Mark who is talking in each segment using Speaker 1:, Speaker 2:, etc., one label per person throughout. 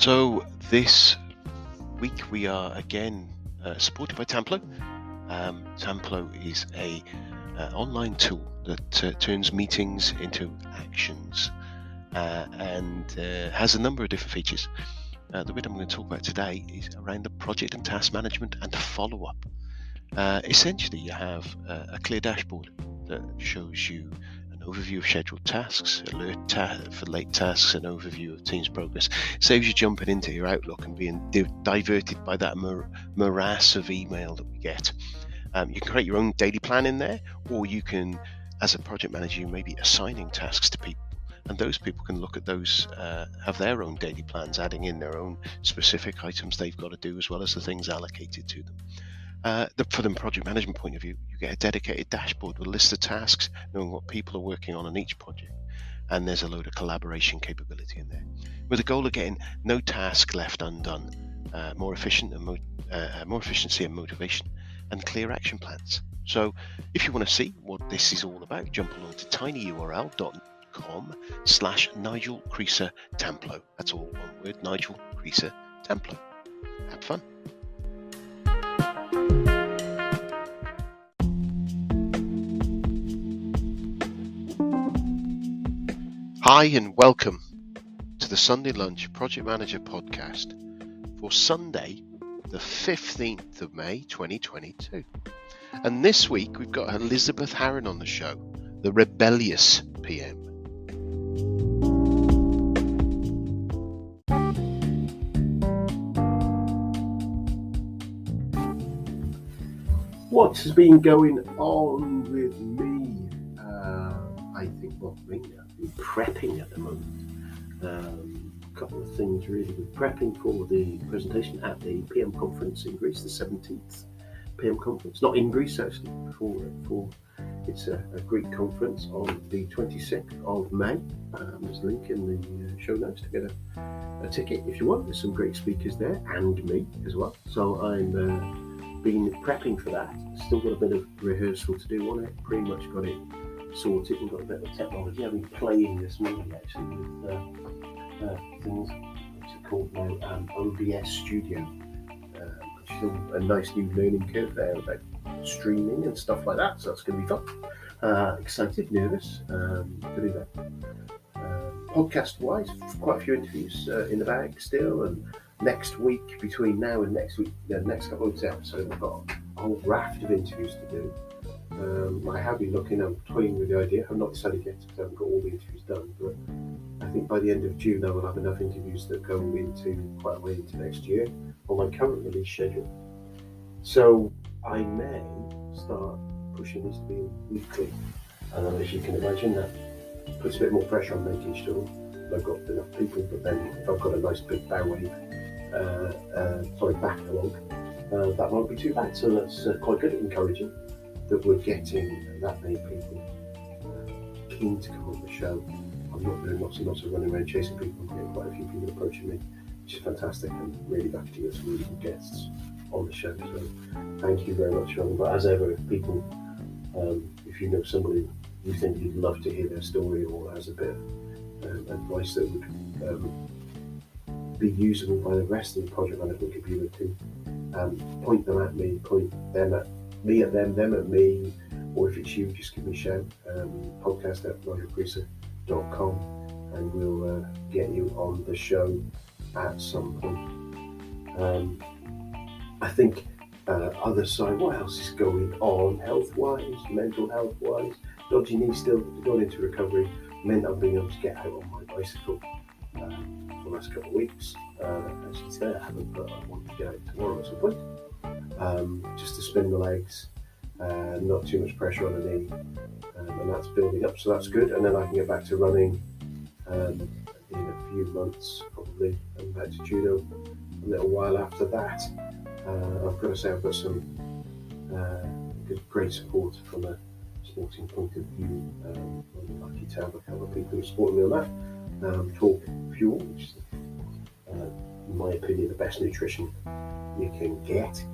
Speaker 1: So this week we are again supported by Tamplo. Tamplo is a online tool that turns meetings into actions and has a number of different features. The bit I'm going to talk about today is around the project and task management and follow-up. Essentially, you have a clear dashboard that shows you an overview of scheduled tasks, alert for late tasks, an overview of team's progress. It saves you jumping into your Outlook and being diverted by that morass of email that we get. You can create your own daily plan in there, or you can, as a project manager, you may be assigning tasks to people, and those people can look at those, have their own daily plans, adding in their own specific items they've got to do, as well as the things allocated to them. From the project management point of view, you get a dedicated dashboard with a list of tasks, knowing what people are working on each project, and there's a load of collaboration capability in there, with the goal of getting no task left undone, more efficiency and motivation, and clear action plans. So if you want to see what this is all about, jump along to tinyurl.com/Nigel Creaser Tamplo. That's all one word, Nigel Creaser Tamplo. Have fun. Hi and welcome to the Sunday Lunch Project Manager podcast for Sunday, the 15th of May 2022. And this week we've got Elizabeth Harrin on the show, the Rebellious PM.
Speaker 2: What has been going on with me? I've been prepping at the moment. A couple of things really. We're prepping for the presentation at the PM conference in Greece, the 17th PM conference. Not in Greece actually, for it's a Greek conference on the 26th of May. There's a link in the show notes to get a ticket if you want. There's some great speakers there and me as well. So I'm been prepping for that. Still got a bit of rehearsal to do on it. Pretty much got it sorted. We've got a bit of technology. I've been playing this morning actually with things which are called now OBS Studio, which is a nice new learning curve there about streaming and stuff like that. So that's going to be fun. Excited, nervous to do that. Podcast-wise, quite a few interviews in the bag still, and next week, between now and next week, the next couple of weeks episode, we've got a whole raft of interviews to do. I have been looking, I'm toying with the idea. I've not decided yet because I haven't got all the interviews done, but I think by the end of June I will have enough interviews that go into quite a way into next year on my current release schedule. So I may start pushing this to be weekly, and as you can imagine, that puts a bit more pressure on making sure I've got enough people. But then if I've got a nice big backlog, that won't be too bad. So that's quite good, encouraging that we're getting that many people keen to come on the show. I'm not doing lots and lots of running around chasing people. I'm getting quite a few people approaching me, which is fantastic, and really lucky to get some really good guests on the show. So thank you very much, Sean. But as ever, if people, if you know somebody you think you'd love to hear their story or has a bit of advice that would be usable by the rest of the project management community, point them at me, point them at me at them at me, or if it's you, just give me a shout. podcast@nigelcreaser.com, and we'll get you on the show at some point. I think other side, what else is going on health-wise, mental health-wise? Dodgy knee still going into recovery, meant I've been able to get out on my bicycle for the last couple of weeks. Actually today I haven't, but I want to get out tomorrow at some point. Just to spin the legs, not too much pressure on the knee, and that's building up, so that's good. And then I can get back to running in a few months, probably, and back to judo a little while after that. I've got to say I've got some great support from a sporting point of view. I'm lucky to have a couple of people who support me on that. Talk Fuel, which is, in my opinion, the best nutrition you can get.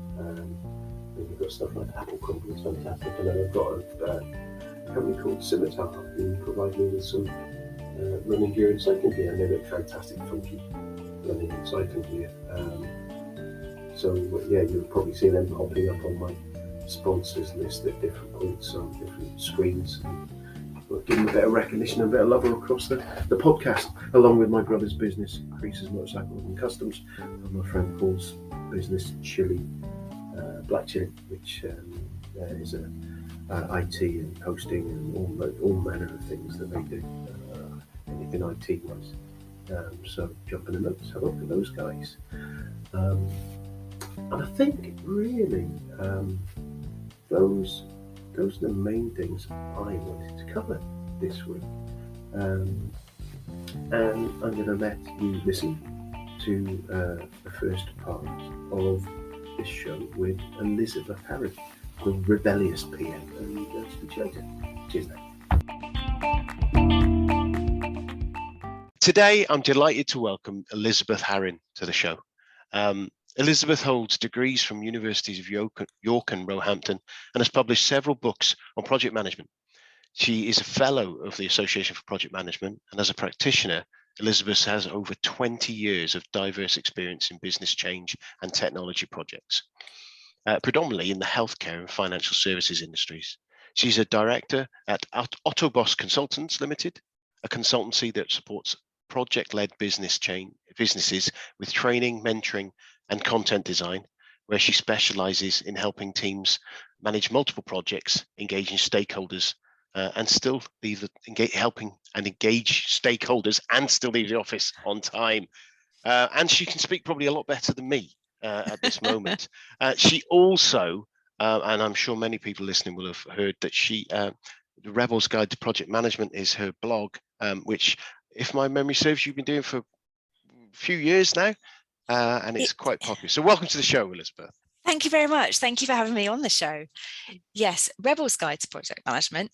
Speaker 2: We've got stuff like apple crumble, it's fantastic, and then I've got a company called Scimitar who provide me with some running gear and cycling gear, and they look fantastic, funky bloody exciting here. So yeah, you'll probably see them popping up on my sponsors list at different points on different screens. We'll give them a bit of recognition and a bit of love across the podcast, along with my brother's business, Creases Motorcycles and Customs, and my friend Paul's business, Chili, Black Chili, which is a IT and hosting and all manner of things that they do, anything IT wise. So jump in the notes, have a look at those guys. And I think really those are the main things I wanted to cover this week. And I'm going to let you listen to the first part of this show with Elizabeth Harrin, called Rebellious PM, and speak to you later. Cheers now.
Speaker 1: Today, I'm delighted to welcome Elizabeth Harrin to the show. Elizabeth holds degrees from universities of York and Roehampton and has published several books on project management. She is a fellow of the Association for Project Management, and as a practitioner, Elizabeth has over 20 years of diverse experience in business change and technology projects, predominantly in the healthcare and financial services industries. She's a director at Autobos Consultants Limited, a consultancy that supports project-led businesses with training, mentoring, and content design, where she specializes in helping teams manage multiple projects, engaging stakeholders, and still helping and engage stakeholders and still leave the office on time. And she can speak probably a lot better than me at this moment. She also, and I'm sure many people listening will have heard that the Rebel's Guide to Project Management is her blog, which, if my memory serves, you've been doing for a few years now, and it's quite popular. So welcome to the show, Elizabeth.
Speaker 3: Thank you very much. Thank you for having me on the show. Yes, Rebel's Guide to Project Management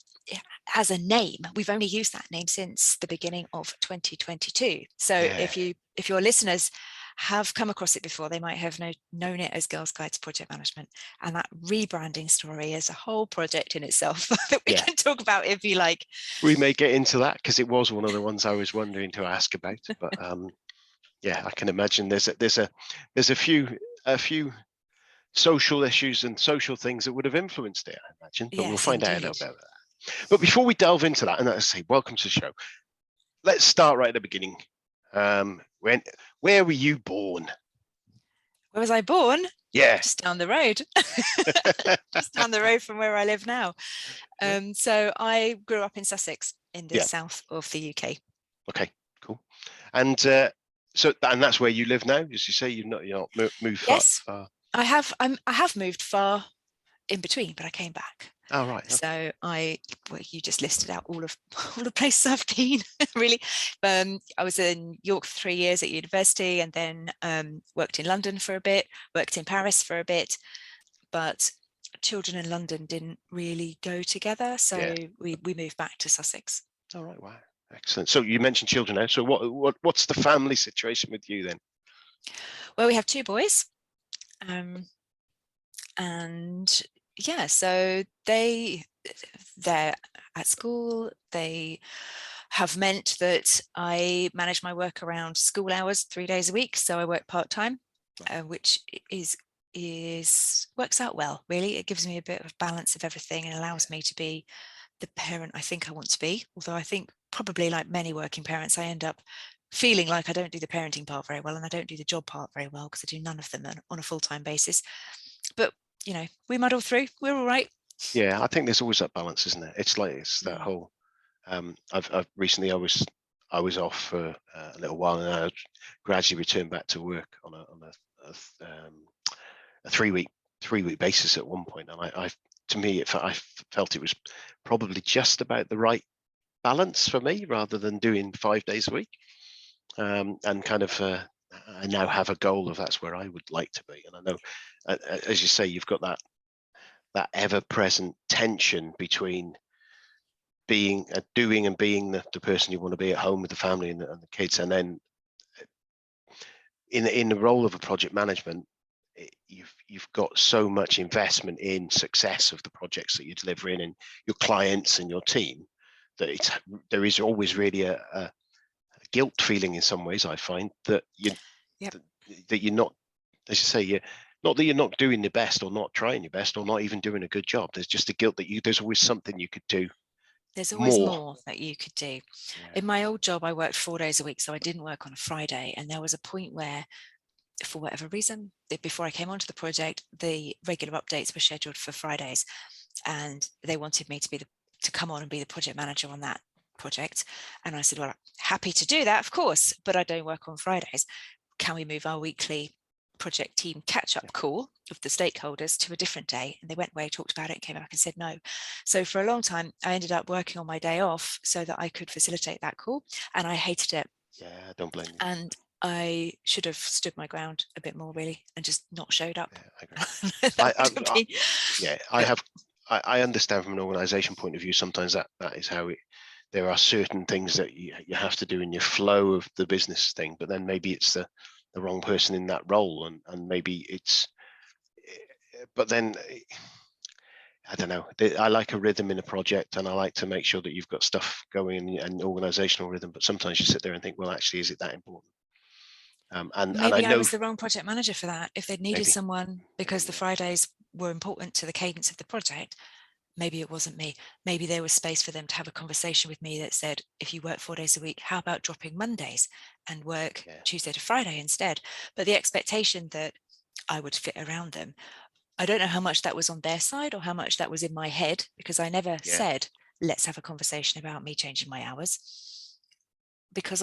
Speaker 3: has a name. We've only used that name since the beginning of 2022. So if your listeners have come across it before, they might have known it as Girls' Guide to Project Management. And that rebranding story is a whole project in itself that we can talk about if you like.
Speaker 1: We may get into that because it was one of the ones I was wondering to ask about. But yeah, I can imagine there's a few social issues and social things that would have influenced it, I imagine. But we'll find out a little bit about that. But before we delve into that, and as I say, welcome to the show. Let's start right at the beginning. Where were you born?
Speaker 3: Where was I born?
Speaker 1: Yeah.
Speaker 3: Just down the road. Just down the road from where I live now. So I grew up in Sussex in the south of the UK.
Speaker 1: Okay, cool. And and that's where you live now, as you say. You're not moved far.
Speaker 3: Yes, I have moved far in between, but I came back.
Speaker 1: Oh, right.
Speaker 3: Okay. So you just listed out all the places I've been, really. I was in York for 3 years at university, and then worked in London for a bit, worked in Paris for a bit, but children in London didn't really go together, so we moved back to Sussex.
Speaker 1: All right, wow, excellent. So you mentioned children now. So what's the family situation with you then?
Speaker 3: Well, we have 2 boys, and yeah, so they're at school. They have meant that I manage my work around school hours 3 days a week. So I work part-time, which works out well, really. It gives me a bit of balance of everything and allows me to be the parent I think I want to be. Although I think probably like many working parents, I end up feeling like I don't do the parenting part very well, and I don't do the job part very well because I do none of them on a full-time basis. But we muddle through. We're all right.
Speaker 1: Yeah, I think there's always that balance, isn't it? It's that whole. I've recently I was off for a little while, and I gradually returned back to work on a 3-week basis at one point, and I felt it was probably just about the right balance for me, rather than doing 5 days a week, and kind of. I now have a goal of that's where I would like to be, and I know, as you say, you've got that ever-present tension between doing and being the person you want to be at home with the family and the kids, and then in the role of a project management, you've got so much investment in success of the projects that you're delivering and your clients and your team that there is always really a guilt feeling in some ways, I find, that
Speaker 3: Yep.
Speaker 1: that you're not, as you say, not that you're not doing the best or not trying your best or not even doing a good job. There's just a guilt that there's always something you could do.
Speaker 3: There's always more that you could do.
Speaker 1: Yeah.
Speaker 3: In my old job, I worked 4 days a week, so I didn't work on a Friday. And there was a point where, for whatever reason, before I came onto the project, the regular updates were scheduled for Fridays, and they wanted me to come on and be the project manager on that project. And I said, well, I'm happy to do that, of course, but I don't work on Fridays. Can we move our weekly project team catch-up call of the stakeholders to a different day? And they went away, talked about it, and came back and said no. So for a long time, I ended up working on my day off so that I could facilitate that call, and I hated it.
Speaker 1: Yeah, I don't blame you.
Speaker 3: And I should have stood my ground a bit more, really, and just not showed up.
Speaker 1: Yeah, I agree. I understand from an organisation point of view. Sometimes that is how it. There are certain things that you have to do in your flow of the business thing, but then maybe it's the wrong person in that role, and maybe it's. But then, I don't know. I like a rhythm in a project, and I like to make sure that you've got stuff going and organisational rhythm. But sometimes you sit there and think, well, actually, is it that important?
Speaker 3: Maybe I was the wrong project manager for that. If they'd needed
Speaker 1: maybe
Speaker 3: someone because the Fridays were important to the cadence of the project, maybe it wasn't me. Maybe there was space for them to have a conversation with me that said, if you work 4 days a week, how about dropping Mondays and work Tuesday to Friday instead? But the expectation that I would fit around them, I don't know how much that was on their side or how much that was in my head, because I never said, let's have a conversation about me changing my hours, because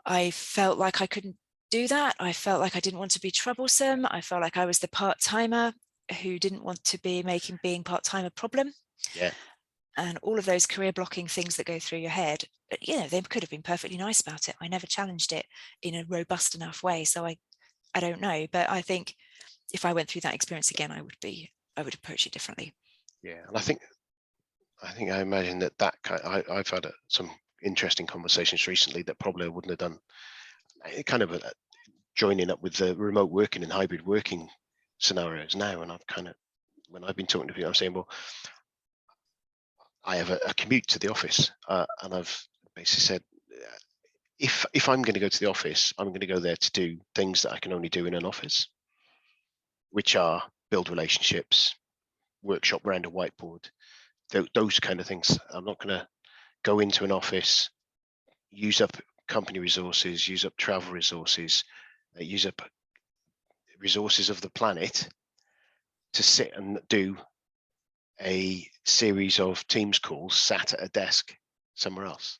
Speaker 3: I felt like I couldn't do that. I felt like I didn't want to be troublesome. I felt like I was the part-timer who didn't want to be making being part-time a problem.
Speaker 1: Yeah.
Speaker 3: And all of those career blocking things that go through your head, they could have been perfectly nice about it. I never challenged it in a robust enough way. So I don't know. But I think if I went through that experience again, I would approach it differently.
Speaker 1: Yeah. And I imagine that I've had some interesting conversations recently that probably I wouldn't have done. Kind of joining up with the remote working and hybrid working scenarios now, and when I've been talking to people, I'm saying, well, I have a commute to the office, and I've basically said, if I'm going to go to the office, I'm going to go there to do things that I can only do in an office, which are build relationships, workshop around a whiteboard, those kind of things. I'm not going to go into an office, use up company resources, use up travel resources, use up resources of the planet to sit and do a series of Teams calls sat at a desk somewhere else.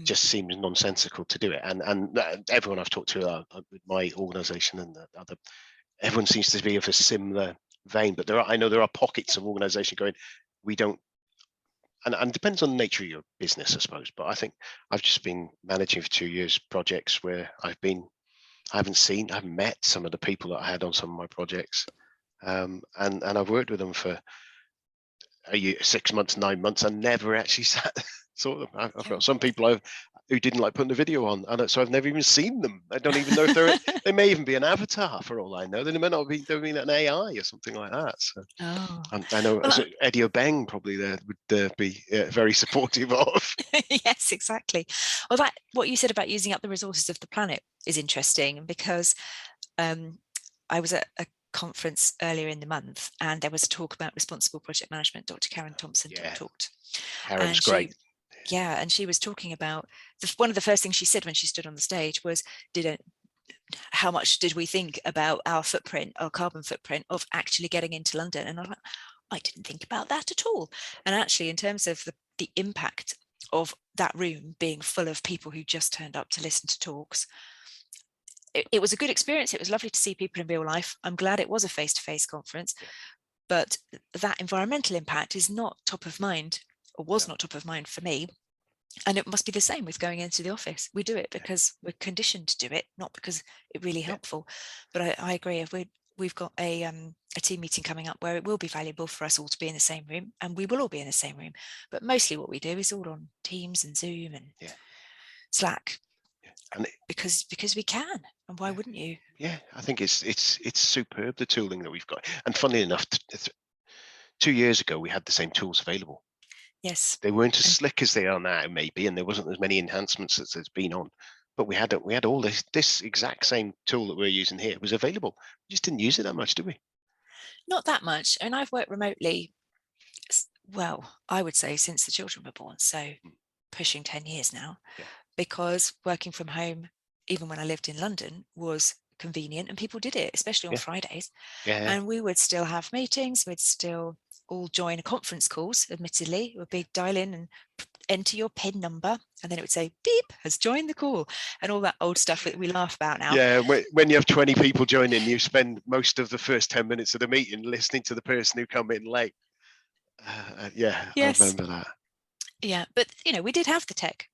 Speaker 1: Just seems nonsensical to do it. And everyone I've talked to with my organisation and the other, everyone seems to be of a similar vein. But I know there are pockets of organisation going, we don't. And it depends on the nature of your business, I suppose. But I think I've just been managing for 2 years projects where I haven't met some of the people that I had on some of my projects, and I've worked with them for a year, 6 months, 9 months, and never actually sat. Saw them. I've got some people who didn't like putting the video on, and so I've never even seen them. I don't even know if they may even be an avatar for all I know. They may not be doing an AI or something like that. So I know Eddie Obeng probably there would be very supportive of.
Speaker 3: Yes, exactly. Well, what you said about using up the resources of the planet is interesting, because I was at a conference earlier in the month, and there was a talk about responsible project management. Dr. Harrin Thompson talked.
Speaker 1: Harrin's great.
Speaker 3: And she was talking about one of the first things she said when she stood on the stage was, how much did we think about our carbon footprint of actually getting into London? And I'm like, I didn't think about that at all. And actually, in terms of the impact of that room being full of people who just turned up to listen to talks, it was a good experience. It was lovely to see people in real life. I'm glad it was a face-to-face conference, but that environmental impact is not top of mind, or was not top of mind for me. And it must be the same with going into the office. We do it because we're conditioned to do it, not because it's really helpful. But I agree. If we've got a team meeting coming up where it will be valuable for us all to be in the same room, and we will all be in the same room. But mostly what we do is all on Teams and Zoom and Slack. And because we can, and why wouldn't you?
Speaker 1: Yeah, I think it's superb, the tooling that we've got. And funnily enough, 2 years ago we had the same tools available.
Speaker 3: Yes,
Speaker 1: they weren't as slick as they are now, maybe, and there wasn't as many enhancements as there's been on. but we had all this exact same tool that we're using here was available. We just didn't use it that much, did we?
Speaker 3: Not that much. And I've worked remotely, well, I would say since the children were born, so pushing 10 years now, because working from home, even when I lived in London, was convenient, and people did it, especially on Fridays. And we would still have meetings, we'd still all join conference calls. Admittedly, it would be dial in and enter your PIN number, and then it would say beep, has joined the call, and all that old stuff that we laugh about now.
Speaker 1: Yeah, when you have 20 people joining, you spend most of the first 10 minutes of the meeting listening to the person who come in late. Yes. I remember that.
Speaker 3: Yeah, but we did have the tech,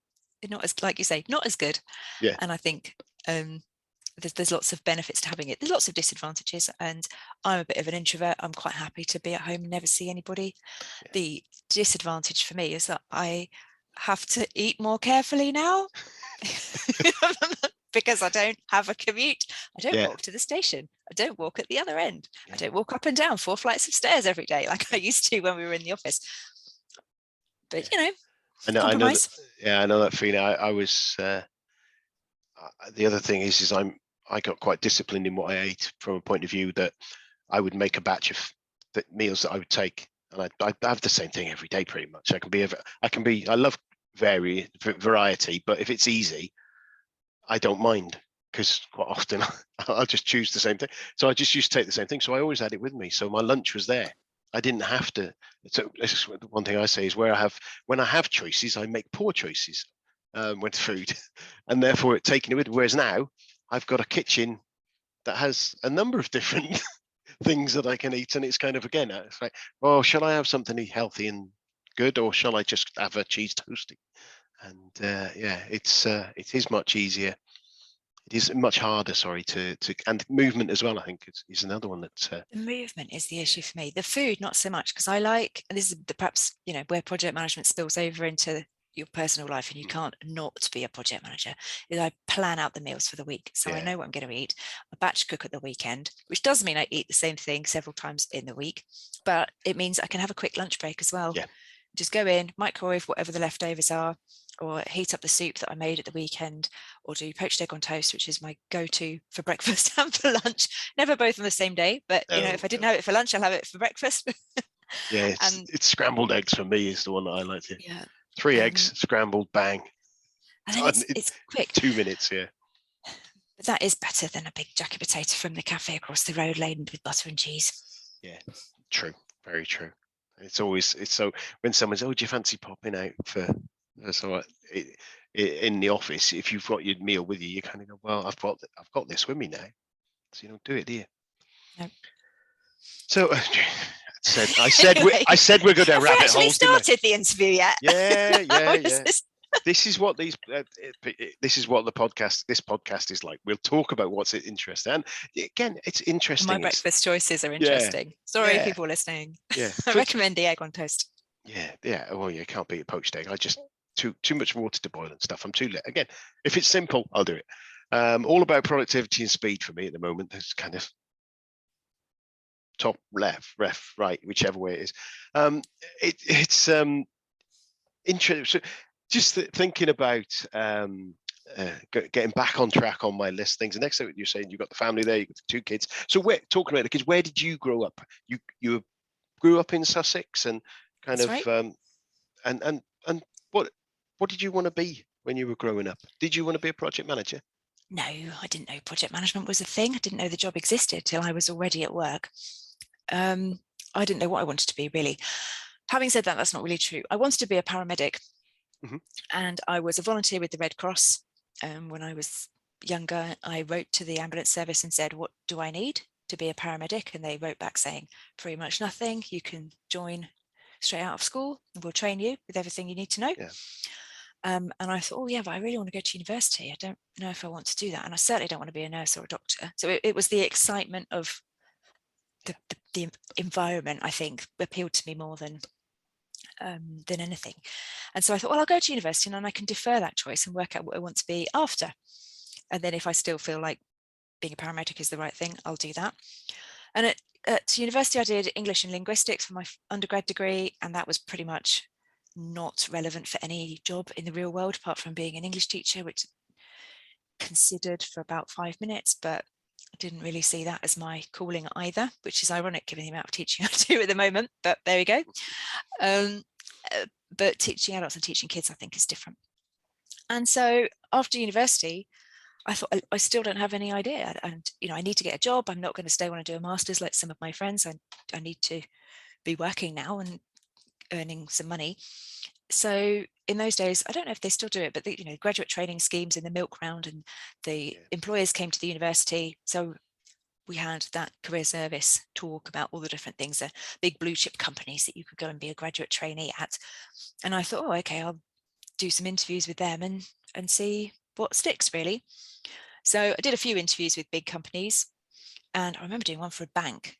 Speaker 3: not as, like you say, not as good.
Speaker 1: Yeah.
Speaker 3: And I think there's lots of benefits to having it. There's lots of disadvantages, and I'm a bit of an introvert. I'm quite happy to be at home and never see anybody. The disadvantage for me is that I have to eat more carefully now because I don't have a commute. I don't walk to the station. I don't walk at the other end. I don't walk up and down 4 flights of stairs every day like I used to when we were in the office. But
Speaker 1: I know that feeling. I was the other thing is I got quite disciplined in what I ate, from a point of view that I would make a batch of the meals that I would take, and I have the same thing every day pretty much. I love variety, but if it's easy, I don't mind, because quite often I'll just choose the same thing. So I just used to take the same thing. So I always had it with me. So my lunch was there. I didn't have to. So one thing I say is when I have choices, I make poor choices with food, and therefore taking it with. Whereas now I've got a kitchen that has a number of different things that I can eat, and it's kind of, again, it's like, well, shall I have something healthy and good, or shall I just have a cheese toastie? And it is much easier. It is much harder, and movement as well, I think, is another one that...
Speaker 3: The movement is the issue for me. The food, not so much, because I like, and this is perhaps, where project management spills over into your personal life, and you can't not be a project manager, is I plan out the meals for the week. So I know what I'm going to eat. I batch cook at the weekend, which does mean I eat the same thing several times in the week, but it means I can have a quick lunch break as well. Just go in, microwave whatever the leftovers are, or heat up the soup that I made at the weekend, or do poached egg on toast, which is my go-to for breakfast and for lunch. Never both on the same day, but if I didn't have it for lunch, I'll have it for breakfast.
Speaker 1: It's scrambled eggs for me is the one that I like to. 3 eggs, scrambled, bang.
Speaker 3: And then it's quick.
Speaker 1: 2 minutes,
Speaker 3: But that is better than a big jacket potato from the cafe across the road laden with butter and cheese.
Speaker 1: Yeah, true, very true. It's so when someone says, "Oh, do you fancy popping out for?" So in the office, if you've got your meal with you, you kind of go, "Well, I've got this with me now," so you don't do it, do you?
Speaker 3: No.
Speaker 1: So I said we're going down rabbit holes.
Speaker 3: Have we actually started the interview yet?
Speaker 1: Yeah. This is what this podcast is like. We'll talk about what's interesting, and again, it's interesting.
Speaker 3: My breakfast choices are interesting. Sorry, people listening. I recommend the egg on toast.
Speaker 1: Yeah. Well, you can't beat a poached egg. I just too much water to boil and stuff. I'm too late. Again, if it's simple, I'll do it. All about productivity and speed for me at the moment. There's kind of top, left, right, whichever way it is. It's interesting. So just thinking about getting back on track on my list things. The next thing you're saying, you've got the family there, you've got the 2 kids. So we're talking about the kids. Where did you grow up? You grew up in Sussex, and kind
Speaker 3: That's
Speaker 1: of
Speaker 3: right.
Speaker 1: and what did you want to be when you were growing up? Did you want to be a project manager?
Speaker 3: No, I didn't know project management was a thing. I didn't know the job existed till I was already at work. I didn't know what I wanted to be, really. Having said that, that's not really true. I wanted to be a paramedic. And I was a volunteer with the Red Cross. When I was younger, I wrote to the ambulance service and said, what do I need to be a paramedic? And they wrote back saying, pretty much nothing. You can join straight out of school and we'll train you with everything you need to know. And I thought, but I really want to go to university. I don't know if I want to do that. And I certainly don't want to be a nurse or a doctor. So it was the excitement of the environment, I think, appealed to me more than anything. And so I thought, well, I'll go to university and then I can defer that choice and work out what I want to be after. And then if I still feel like being a paramedic is the right thing, I'll do that. And at university, I did English and linguistics for my undergrad degree, and that was pretty much not relevant for any job in the real world, apart from being an English teacher, which considered for about 5 minutes, but I didn't really see that as my calling either, which is ironic given the amount of teaching I do at the moment, but there we go. But teaching adults and teaching kids, I think, is different. And so after university, I thought, I still don't have any idea. And, I need to get a job. I'm not going to stay when I do a master's like some of my friends. I need to be working now and earning some money. So in those days, I don't know if they still do it, but the, graduate training schemes in the milk round, and the employers came to the university. So we had that career service talk about all the different things, the big blue chip companies that you could go and be a graduate trainee at. And I thought, oh, okay, I'll do some interviews with them and see what sticks, really. So I did a few interviews with big companies, and I remember doing one for a bank,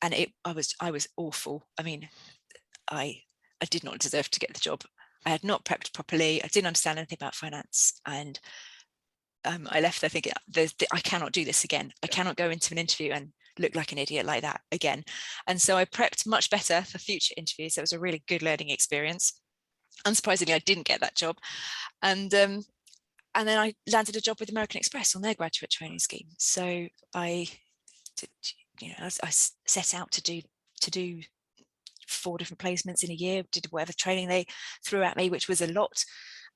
Speaker 3: and I was awful. I mean, I did not deserve to get the job. I had not prepped properly. I didn't understand anything about finance, and I left there thinking, I cannot do this again. I cannot go into an interview and look like an idiot like that again. And so I prepped much better for future interviews. It was a really good learning experience. Unsurprisingly, I didn't get that job. And then I landed a job with American Express on their graduate training scheme. So I set out to do 4 different placements in a year, did whatever training they threw at me, which was a lot.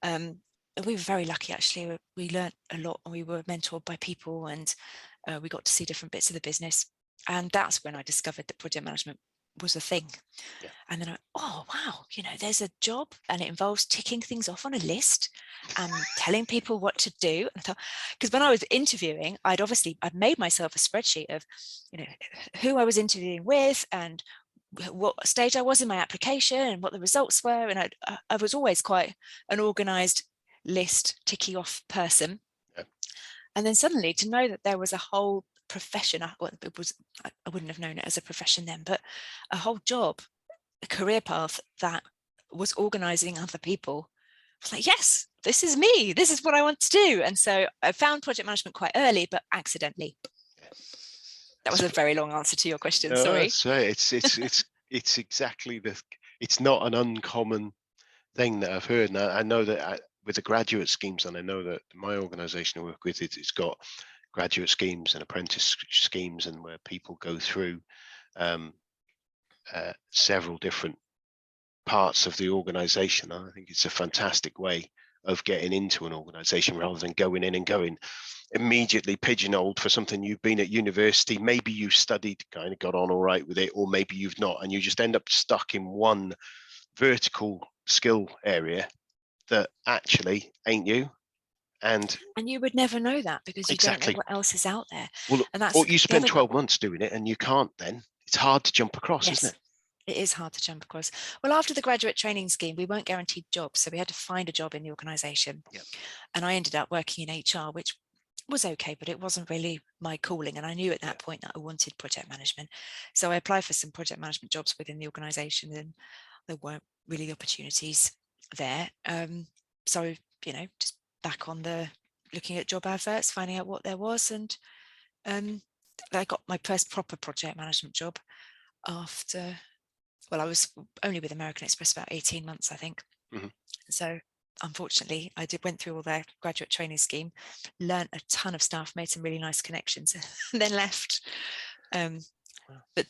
Speaker 3: We were very lucky, actually. We learned a lot, and we were mentored by people, and we got to see different bits of the business. And that's when I discovered that project management was a thing. Yeah. And then oh wow, there's a job, and it involves ticking things off on a list and telling people what to do. And I thought, because when I was interviewing, I'd made myself a spreadsheet of who I was interviewing with, and what stage I was in my application, and what the results were. And I was always quite an organized list ticky off person. Yeah. And then suddenly to know that there was a whole profession, I wouldn't have known it as a profession then, but a whole job, a career path that was organizing other people. I was like, yes, this is me, this is what I want to do. And so I found project management quite early, but accidentally. That was a very long answer to your question. No, sorry.
Speaker 1: That's right. It's exactly it's not an uncommon thing that I've heard. And I know that with the graduate schemes, and I know that my organization I work with, it's got graduate schemes and apprentice schemes, and where people go through several different parts of the organization. I think it's a fantastic way of getting into an organization, rather than going in and going immediately pigeonholed for something. You've been at university, maybe you studied, kind of got on all right with it, or maybe you've not, and you just end up stuck in one vertical skill area that actually ain't you. And
Speaker 3: you would never know that, because you don't know what else is out there.
Speaker 1: Well, and that's, or you spend 12 months doing it and you can't, then it's hard to jump across. Yes, isn't it?
Speaker 3: It is hard to jump across. Well, after the graduate training scheme, we weren't guaranteed jobs, so we had to find a job in the organisation. Yep. And I ended up working in HR, which was okay, but it wasn't really my calling. And I knew at that point that I wanted project management. So I applied for some project management jobs within the organisation, and there weren't really opportunities there. So, just back on the looking at job adverts, finding out what there was. And I got my first proper project management job after, well, I was only with American Express about 18 months, I think. Mm-hmm. So unfortunately, I went through all their graduate training scheme, learned a ton of stuff, made some really nice connections, and then left. But,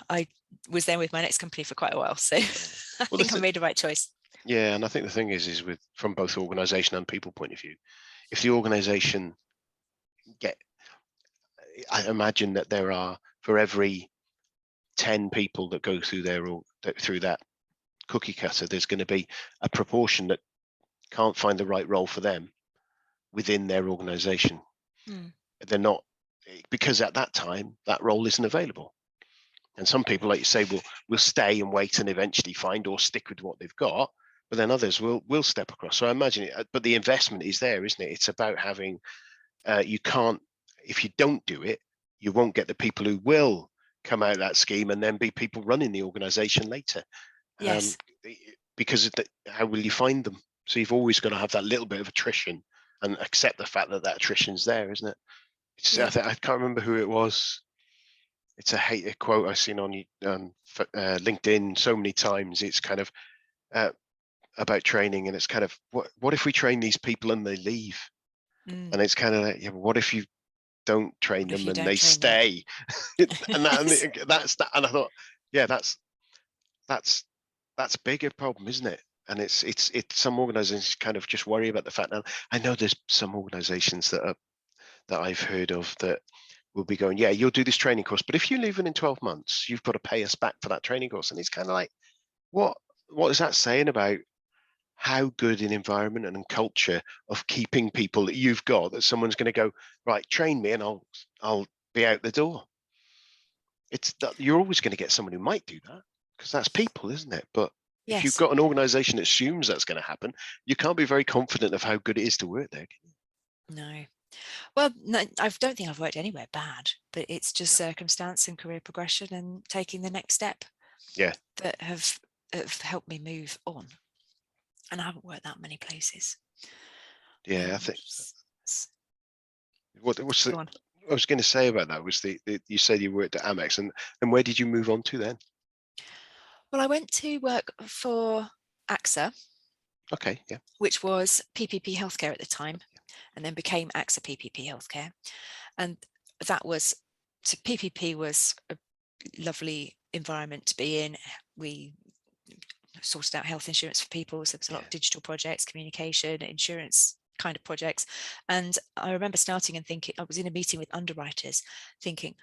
Speaker 3: I was there with my next company for quite a while. So I think I made the right choice.
Speaker 1: Yeah, and I think the thing is from both organisation and people point of view, if the organisation I imagine that there are, for every 10 people that go through through that cookie cutter, there's going to be a proportion that can't find the right role for them within their organisation. They're not, because at that time that role isn't available. And some people, like you say, will stay and wait and eventually find or stick with what they've got. But then others will step across. So I imagine it, but the investment is there, isn't it? It's about having, you can't, if you don't do it, you won't get the people who will come out of that scheme and then be people running the organization later.
Speaker 3: Yes.
Speaker 1: Because how will you find them? So you've always got to have that little bit of attrition and accept the fact that attrition's there, isn't it? I can't remember who it was. It's a quote I've seen on LinkedIn so many times. It's kind of about training, and it's kind of what if we train these people and they leave? And it's kind of like, yeah, but what if you don't train them and they stay? And that's that. And I thought, yeah, that's a bigger problem, isn't it? And it's some organizations kind of just worry about the fact. Now I know there's some organizations that I've heard of that will be going, yeah, you'll do this training course, but if you leave in 12 months, you've got to pay us back for that training course. And it's kind of like, what is that saying about how good an environment and culture of keeping people that you've got, that someone's going to go, right, train me and I'll be out the door? It's that you're always going to get someone who might do that, because that's people, isn't it? But if you've got an organization that assumes that's going to happen, you can't be very confident of how good it is to work there, can you?
Speaker 3: No. Well, no, I don't think I've worked anywhere bad, but it's just circumstance and career progression and taking the next step.
Speaker 1: Yeah.
Speaker 3: That have helped me move on. And I haven't worked that many places.
Speaker 1: Yeah, I think. What was the? I was going to say about that was you said you worked at Amex, and where did you move on to then?
Speaker 3: Well, I went to work for AXA.
Speaker 1: Okay, yeah.
Speaker 3: Which was PPP Healthcare at the time, and then became AXA PPP Healthcare. And that was, so PPP was a lovely environment to be in. We sorted out health insurance for people, so there was a lot of digital projects, communication, insurance kind of projects. And I remember starting and thinking, I was in a meeting with underwriters thinking,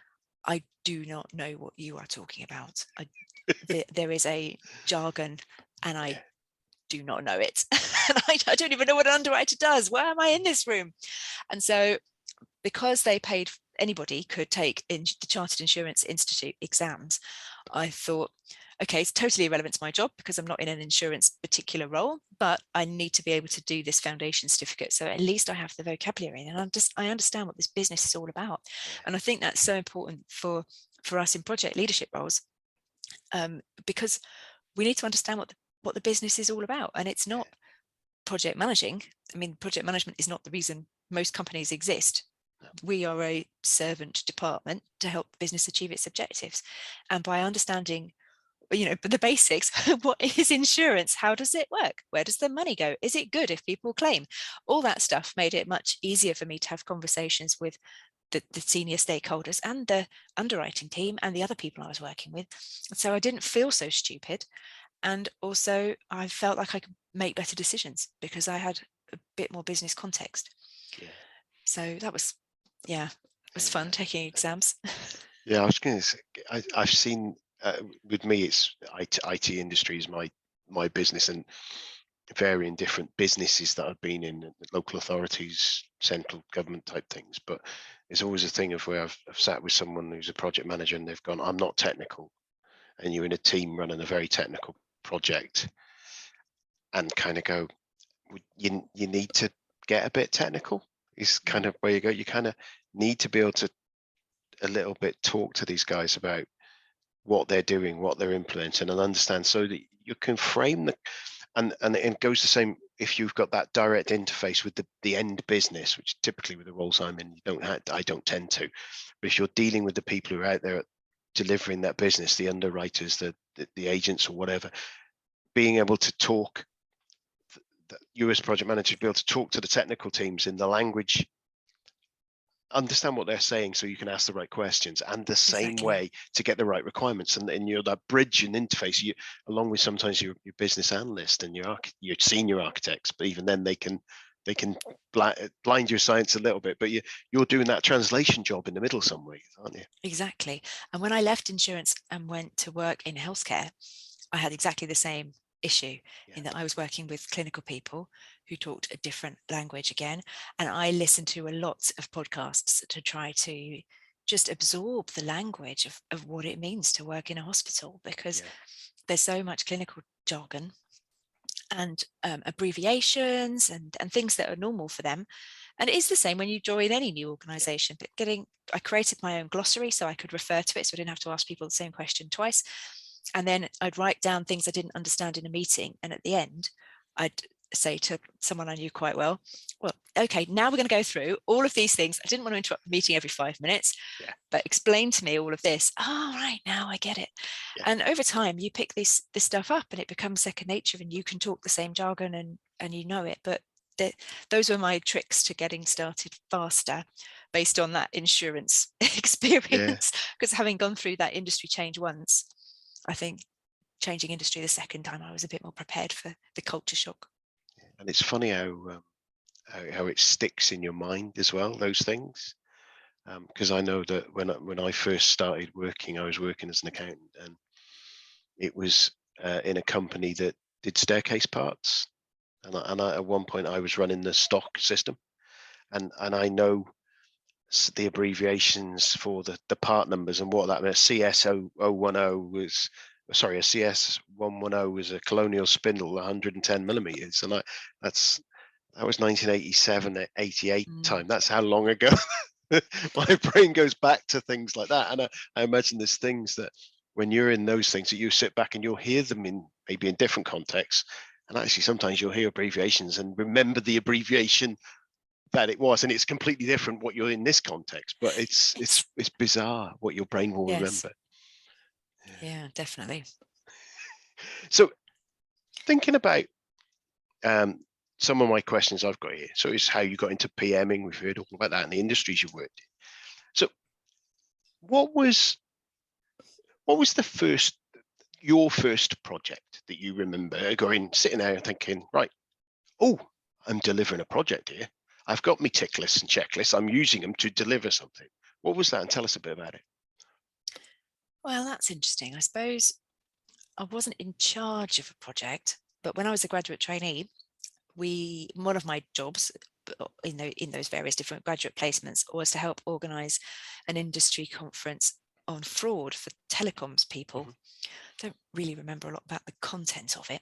Speaker 3: I do not know what you are talking about. There is a jargon and I do not know it. And I don't even know what an underwriter does. Why am I in this room? And so because they paid, anybody could take in the Chartered Insurance Institute exams, I thought, okay, it's totally irrelevant to my job because I'm not in an insurance particular role, but I need to be able to do this foundation certificate. So at least I have the vocabulary and I understand what this business is all about. And I think that's so important for us in project leadership roles, because we need to understand what the business is all about. And it's not project managing. I mean, project management is not the reason most companies exist. We are a servant department to help business achieve its objectives. And by understanding, the basics, what is insurance? How does it work? Where does the money go? Is it good if people claim? All that stuff made it much easier for me to have conversations with the senior stakeholders and the underwriting team and the other people I was working with. So I didn't feel so stupid. And also I felt like I could make better decisions because I had a bit more business context. Yeah. So that was, it was fun taking exams.
Speaker 1: Yeah, I was going to say, I've seen, with me, it's IT industry is my business, and varying different businesses that I've been in, local authorities, central government type things. But it's always a thing of where I've sat with someone who's a project manager and they've gone, I'm not technical. And you're in a team running a very technical project and kind of go, you need to get a bit technical is kind of where you go. You kind of need to be able to a little bit talk to these guys about what they're doing, what they're implementing, and understand so that you can frame and it goes the same if you've got that direct interface with the end business, which typically with the roles I'm in, I don't tend to. But if you're dealing with the people who are out there delivering that business, the underwriters, the agents or whatever, being able to talk, you as project manager, be able to talk to the technical teams in the language, understand what they're saying so you can ask the right questions, and the same way to get the right requirements, and you're that bridge and interface, you along with sometimes your business analyst and your senior architects, but even then they can blind your science a little bit, but you're doing that translation job in the middle somewhere, aren't you?
Speaker 3: Exactly. And when I left insurance and went to work in healthcare, I had exactly the same issue in that I was working with clinical people who talked a different language again, and I listened to a lot of podcasts to try to just absorb the language of what it means to work in a hospital, because there's so much clinical jargon and abbreviations and things that are normal for them. And it is the same when you join any new organization, but I created my own glossary so I could refer to it, so I didn't have to ask people the same question twice. And then I'd write down things I didn't understand in a meeting. And at the end, I'd say to someone I knew quite well, okay, now we're going to go through all of these things. I didn't want to interrupt the meeting every 5 minutes, but explain to me all of this. Oh, right, now I get it. And over time, you pick this stuff up and it becomes second nature, and you can talk the same jargon and you know it. But those were my tricks to getting started faster, based on that insurance experience. Because having gone through that industry change once, I think changing industry the second time, I was a bit more prepared for the culture shock.
Speaker 1: And it's funny how it sticks in your mind as well, those things. Because I know that when I first started working, I was working as an accountant, and it was in a company that did staircase parts. And I, at one point, I was running the stock system, and I know the abbreviations for the part numbers and what that meant. CS010 was, sorry, a CS110 was a colonial spindle, 110 millimeters, and that was 1987, 88 time. That's how long ago. My brain goes back to things like that, and I imagine there's things that when you're in those things that you sit back and you'll hear them in maybe in different contexts, and actually sometimes you'll hear abbreviations and remember the abbreviation that it was, and it's completely different what you're in this context, but it's bizarre what your brain will remember.
Speaker 3: Yeah, definitely.
Speaker 1: So thinking about some of my questions I've got here, so it's how you got into PMing. We've heard all about that in the industries you've worked in. So what was your first project that you remember sitting there and thinking, right, oh, I'm delivering a project here. I've got my tick lists and checklists. I'm using them to deliver something. What was that? And tell us a bit about it.
Speaker 3: Well, that's interesting. I suppose I wasn't in charge of a project, but when I was a graduate trainee, one of my jobs in those various different graduate placements was to help organise an industry conference on fraud for telecoms people. Mm-hmm. Don't really remember a lot about the content of it.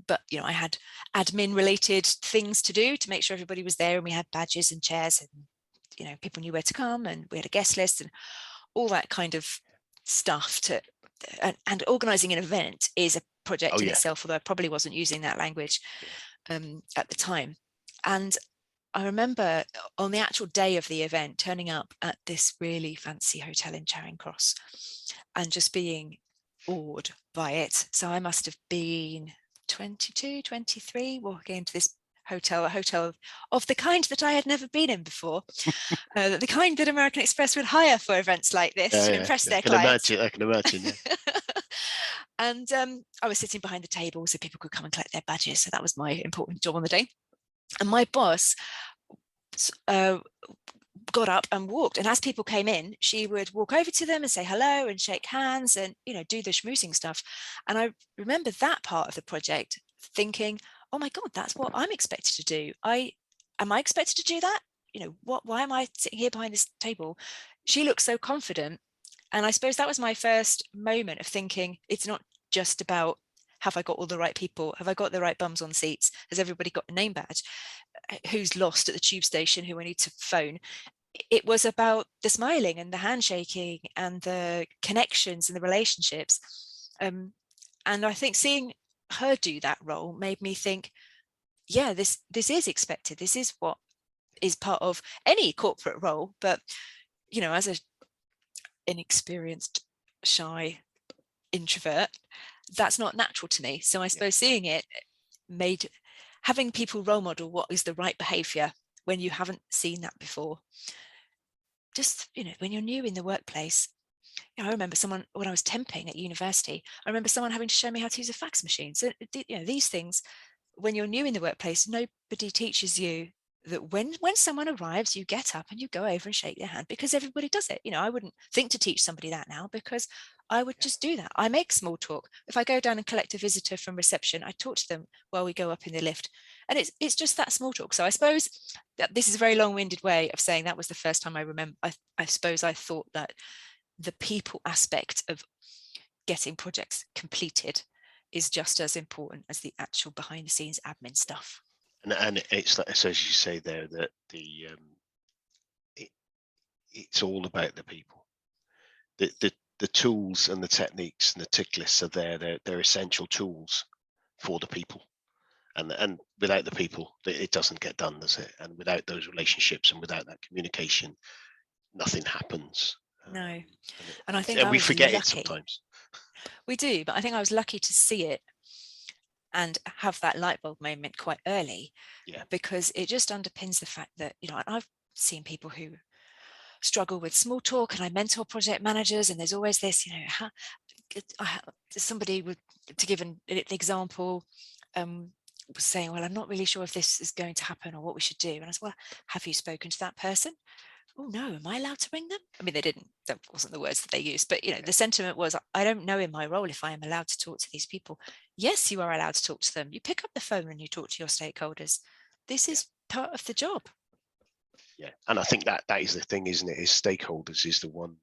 Speaker 3: But I had admin related things to do to make sure everybody was there, and we had badges and chairs, and people knew where to come, and we had a guest list and all that kind of stuff. And organising an event is a project in itself, although I probably wasn't using that language at the time. And I remember on the actual day of the event turning up at this really fancy hotel in Charing Cross and just being awed by it. So I must have been 22, 23, walking into this a hotel of the kind that I had never been in before, the kind that American Express would hire for events like this to impress their clients.
Speaker 1: I can imagine.
Speaker 3: And I was sitting behind the table so people could come and collect their badges. So that was my important job on the day. And my boss got up and walked, and as people came in, she would walk over to them and say hello and shake hands and do the schmoozing stuff. And I remember that part of the project thinking, oh my god, that's what I'm expected to do. Am I expected to do that? Why am I sitting here behind this table? She looks so confident. And I suppose that was my first moment of thinking, it's not just about, have I got all the right people? Have I got the right bums on seats? Has everybody got a name badge? Who's lost at the tube station, who I need to phone? It was about the smiling and the handshaking and the connections and the relationships. And I think seeing her do that role made me think, yeah, this is expected. This is what is part of any corporate role. But, as an inexperienced, shy introvert, that's not natural to me. So I suppose seeing it made having people role model what is the right behavior when you haven't seen that before. Just, when you're new in the workplace, I remember someone, when I was temping at university, I remember someone having to show me how to use a fax machine. So, these things, when you're new in the workplace, nobody teaches you that when someone arrives, you get up and you go over and shake their hand, because everybody does it. I wouldn't think to teach somebody that now, because I would just do that. I make small talk. If I go down and collect a visitor from reception, I talk to them while we go up in the lift. And it's just that small talk. So I suppose that this is a very long-winded way of saying that was the first time I remember. I suppose I thought that the people aspect of getting projects completed is just as important as the actual behind the scenes admin stuff.
Speaker 1: And it's like, as you say there, that it's all about the people. The tools and the techniques and the tick lists are there. They're essential tools for the people. And without the people, it doesn't get done, does it? And without those relationships and without that communication, nothing happens.
Speaker 3: No. And I think
Speaker 1: we forget it sometimes.
Speaker 3: We do, but I think I was lucky to see it and have that light bulb moment quite early,
Speaker 1: Yeah.
Speaker 3: because it just underpins the fact that, you know, I've seen people who struggle with small talk, and I mentor project managers, and there's always this, you know, somebody would, to give an example, was saying, well, I'm not really sure if this is going to happen or what we should do. And I said, well, have you spoken to that person? Oh no, am I allowed to ring them? I mean, they didn't, that wasn't the words that they used, but you know, the sentiment was, I don't know in my role if I am allowed to talk to these people. Yes, you are allowed to talk to them. You pick up the phone and you talk to your stakeholders. This is part of the job.
Speaker 1: Yeah, and I think that is the thing, isn't it? Is stakeholders is the one,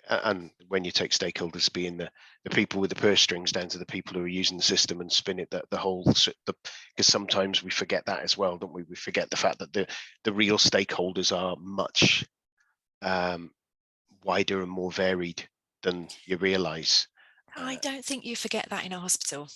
Speaker 1: and when you take stakeholders being the people with the purse strings down to the people who are using the system and spin it, the whole, because sometimes we forget that as well, don't we? We forget the fact that the real stakeholders are much wider and more varied than you realise.
Speaker 3: I don't think you forget that in a hospital,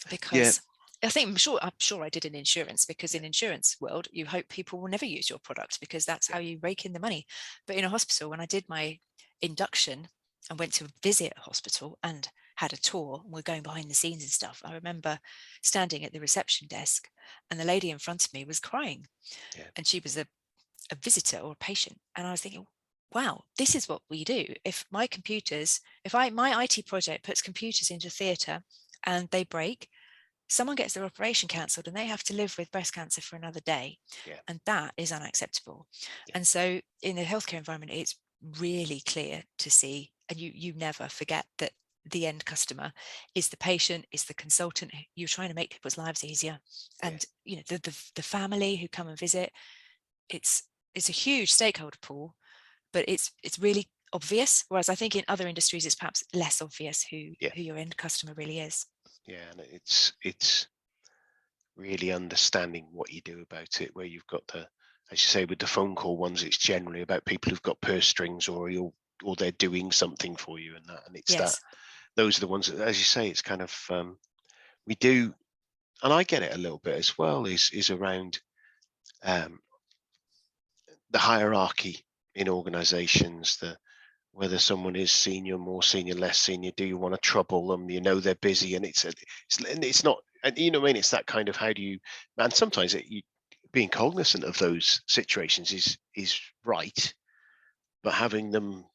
Speaker 3: because I think I'm sure I did in insurance, because in insurance world, you hope people will never use your product because that's how you rake in the money. But in a hospital, when I did my induction and went to visit a hospital and had a tour, and we're going behind the scenes and stuff, I remember standing at the reception desk and the lady in front of me was crying, and she was a visitor or a patient, and I was thinking, wow, this is what we do. If my IT project puts computers into theatre and they break, someone gets their operation cancelled and they have to live with breast cancer for another day. And that is unacceptable. And so in the healthcare environment, it's really clear to see, and you never forget that the end customer is the patient, is the consultant. You're trying to make people's lives easier. And you know, the family who come and visit, it's a huge stakeholder pool, but it's really obvious. Whereas I think in other industries, it's perhaps less obvious who your end customer really is.
Speaker 1: Yeah, and it's really understanding what you do about it, where you've got the, as you say, with the phone call ones, it's generally about people who've got purse strings or they're doing something for you, and it's that those are the ones that, as you say, it's kind of we do, and I get it a little bit as well, is around the hierarchy in organizations, whether someone is senior, more senior, less senior, do you want to trouble them? You know, they're busy, and it's not, and you know what I mean? It's that kind of, how do you, and sometimes being cognizant of those situations is right, but having them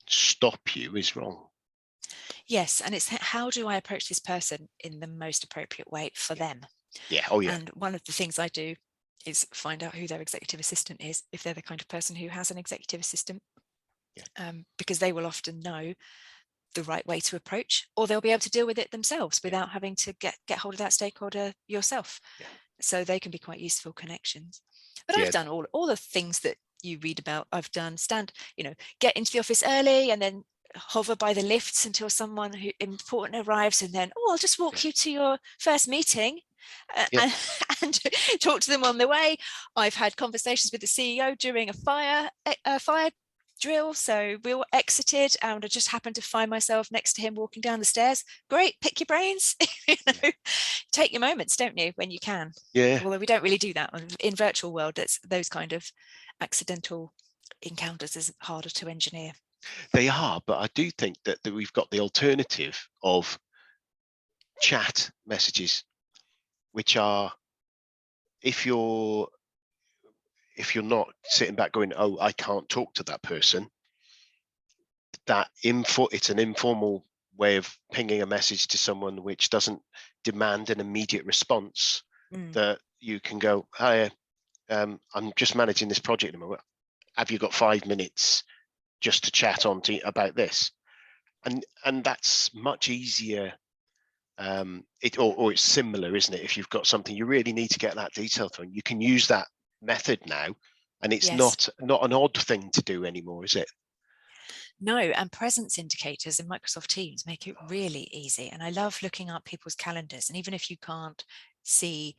Speaker 1: stop you is wrong.
Speaker 3: Yes, and it's how do I approach this person in the most appropriate way for them?
Speaker 1: Yeah. Oh yeah.
Speaker 3: And one of the things I do is find out who their executive assistant is, if they're the kind of person who has an executive assistant, because they will often know the right way to approach, or they'll be able to deal with it themselves without having to get hold of that stakeholder yourself. So they can be quite useful connections. But I've done all the things that you read about. I've done get into the office early and then hover by the lifts until someone who important arrives, and then I'll just walk you to your first meeting and talk to them on the way. I've had conversations with the CEO during a fire drill, so we all exited and I just happened to find myself next to him walking down the stairs. Great, pick your brains. Take your moments, don't you, when you can. Although we don't really do that in virtual world. It's those kind of accidental encounters is harder to engineer.
Speaker 1: They are, but I do think that we've got the alternative of chat messages, which are, if you're not sitting back going, oh, I can't talk to that person, it's an informal way of pinging a message to someone which doesn't demand an immediate response, that you can go, hi, I'm just managing this project at the moment. Have you got 5 minutes just to chat about this? And that's much easier. Or it's similar, isn't it? If you've got something you really need to get that detail from, you can use that method now, and it's not an odd thing to do anymore, is it?
Speaker 3: No, and presence indicators in Microsoft Teams make it really easy. And I love looking up people's calendars. And even if you can't see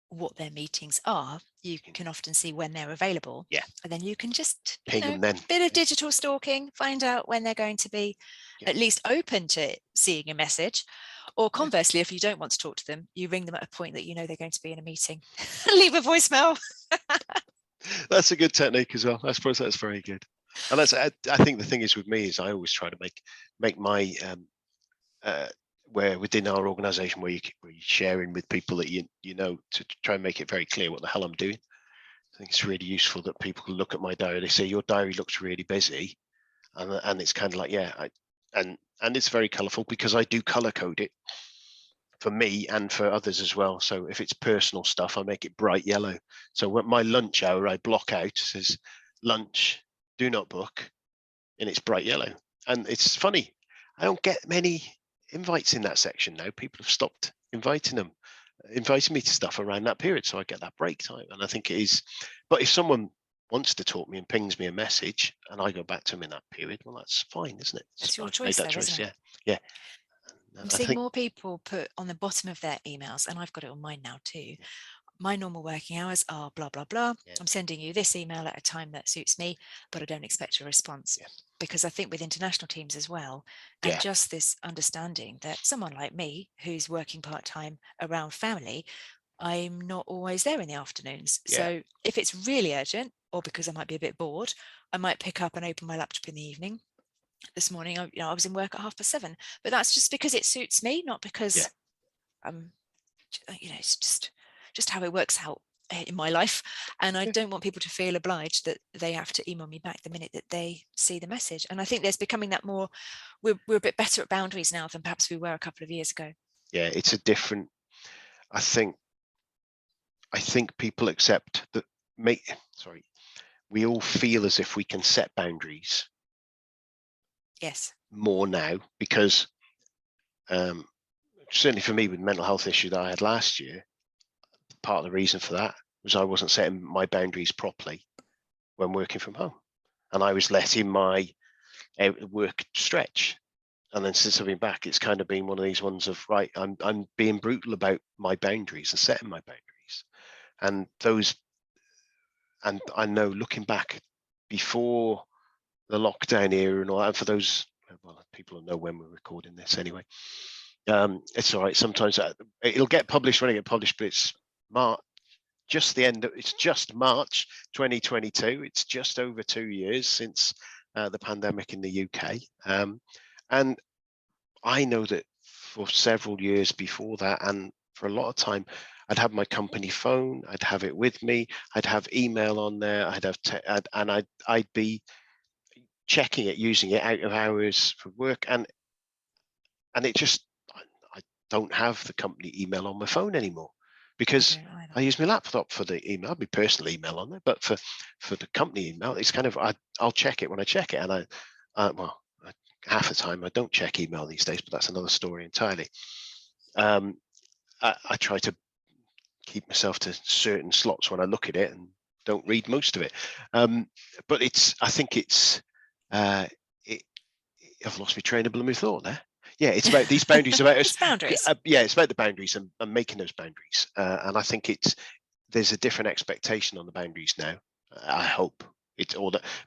Speaker 3: what their meetings are, you can often see when they're available. And then you can just
Speaker 1: ping them then.
Speaker 3: Bit of digital stalking, find out when they're going to be at least open to seeing a message. Or conversely, if you don't want to talk to them, you ring them at a point that you know they're going to be in a meeting. Leave a voicemail.
Speaker 1: That's a good technique as well. I suppose that's very good. And I think the thing is with me is I always try to make my where within our organisation where you're sharing with people that you know, to try and make it very clear what the hell I'm doing. I think it's really useful that people can look at my diary. They say your diary looks really busy, and it's kind of like, yeah, and it's very colourful because I do colour code it for me and for others as well. So if it's personal stuff, I make it bright yellow. So at my lunch hour, I block out, says lunch, do not book, and it's bright yellow. And it's funny, I don't get many invites in that section now. People have stopped inviting me to stuff around that period, so I get that break time. And I think it is, but if someone wants to talk me and pings me a message and I go back to them in that period, well, that's fine, isn't it?
Speaker 3: It's your
Speaker 1: I've
Speaker 3: choice,
Speaker 1: made that
Speaker 3: though,
Speaker 1: choice.
Speaker 3: isn't it?
Speaker 1: Yeah.
Speaker 3: I'm seeing more people put on the bottom of their emails, and I've got it on mine now too. My normal working hours are blah, blah, blah. Yeah. I'm sending you this email at a time that suits me, but I don't expect a response. Yeah. Because I think with international teams as well, and just this understanding that someone like me who's working part-time around family, I'm not always there in the afternoons. Yeah. So if it's really urgent, or because I might be a bit bored, I might pick up and open my laptop in the evening. This morning, I was in work at 7:30, but that's just because it suits me, not because it's just how it works out in my life. And I don't want people to feel obliged that they have to email me back the minute that they see the message. And I think there's becoming that more, we're a bit better at boundaries now than perhaps we were a couple of years ago. Yeah, it's a different, I think people accept that, we all feel as if we can set boundaries. Yes. More now, because certainly for me with the mental health issue that I had last year, part of the reason for that was I wasn't setting my boundaries properly when working from home, and I was letting my work stretch. And then since I've been back, it's kind of been one of these ones of, right, I'm being brutal about my boundaries and setting my boundaries. And I know looking back before the lockdown era and all that, for those, well, people will know when we're recording this anyway. It's all right. Sometimes it'll get published when it gets published, but it's March, it's just March 2022. It's just over 2 years since the pandemic in the UK. And I know that for several years before that, and for a lot of time, I'd have my company phone, I'd have it with me, I'd have email on there, I'd be checking it, using it out of hours for work, and it just, I don't have the company email on my phone anymore, because I use my laptop for the email. I'll be personal email on there, but for the company email, it's kind of, I'll check it when I check it, and half the time I don't check email these days, but that's another story entirely. I try to keep myself to certain slots when I look at it and don't read most of it. But I think it's I've lost my train of blooming thought there. Yeah, it's about these boundaries, about us. Boundaries.
Speaker 1: It's about the boundaries and making those boundaries. And I think there's a different expectation on the boundaries now. I hope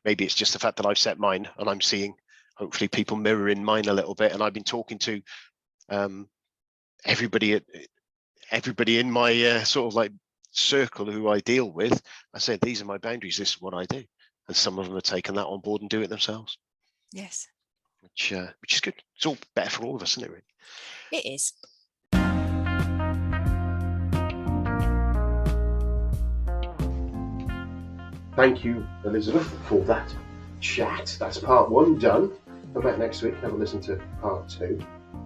Speaker 1: maybe it's just the fact that I've set mine, and I'm seeing hopefully people mirroring mine a little bit. And I've been talking to everybody in my sort of like circle who I deal with. I said, these are my boundaries. This is what I do. And some of them have taken that on board and do it themselves.
Speaker 3: Yes.
Speaker 1: Which is good. It's all better for all of us, isn't it, really?
Speaker 3: It is.
Speaker 2: Thank you, Elizabeth, for that chat. That's part 1 done. Come back next week and have a listen to part 2.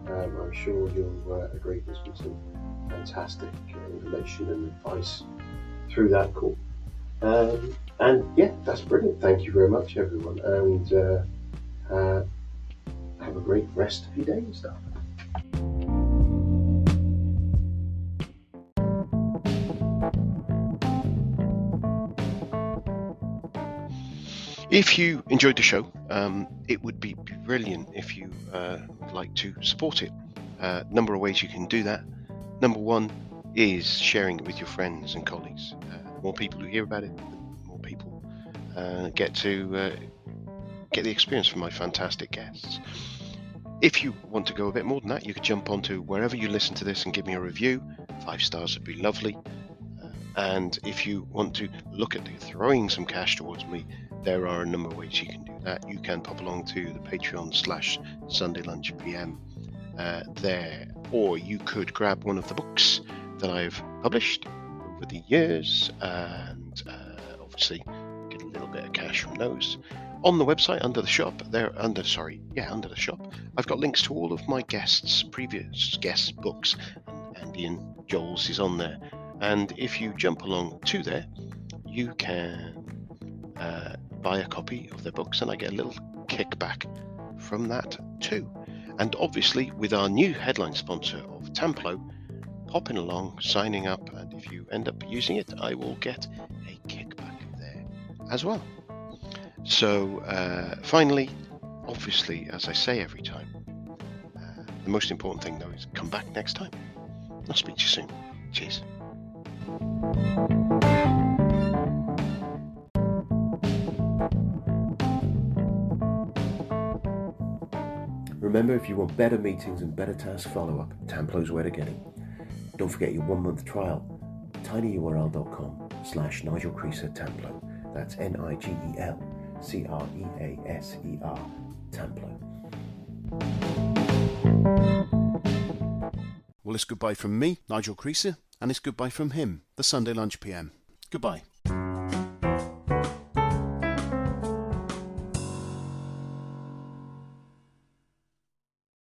Speaker 2: I'm sure you'll agree there's been some fantastic information and advice through that call. And yeah, that's brilliant. Thank you very much, everyone. And have a great rest of your day and stuff.
Speaker 1: If you enjoyed the show, it would be brilliant if you would like to support it. Number of ways you can do that. Number 1 is sharing it with your friends and colleagues. More people who hear about it, more people get the experience from my fantastic guests. If you want to go a bit more than that, you could jump onto wherever you listen to this and give me a review. 5 stars would be lovely. And if you want to look at throwing some cash towards me, there are a number of ways you can do that. You can pop along to the Patreon /Sunday Lunch PM there, or you could grab one of the books that I've published over the years and obviously get a little bit of cash from those. On the website, under the shop, under the shop, I've got links to all of my previous guests' books. Andy and Joel's is on there. And if you jump along to there, you can buy a copy of their books, and I get a little kickback from that too. And obviously, with our new headline sponsor of Tamplo, popping along, signing up, and if you end up using it, I will get a kickback there as well. So finally, obviously, as I say every time, the most important thing though is come back next time. I'll speak to you soon. Cheers.
Speaker 2: Remember, if you want better meetings and better task follow-up, Tamplo's where to get it. Don't forget your 1-month trial, tinyurl.com/Nigel Creaser Tamplo. That's NIGELCREASER Tamplo.
Speaker 4: Well, it's goodbye from me, Nigel Creaser, and it's goodbye from him, the Sunday Lunch PM. Goodbye.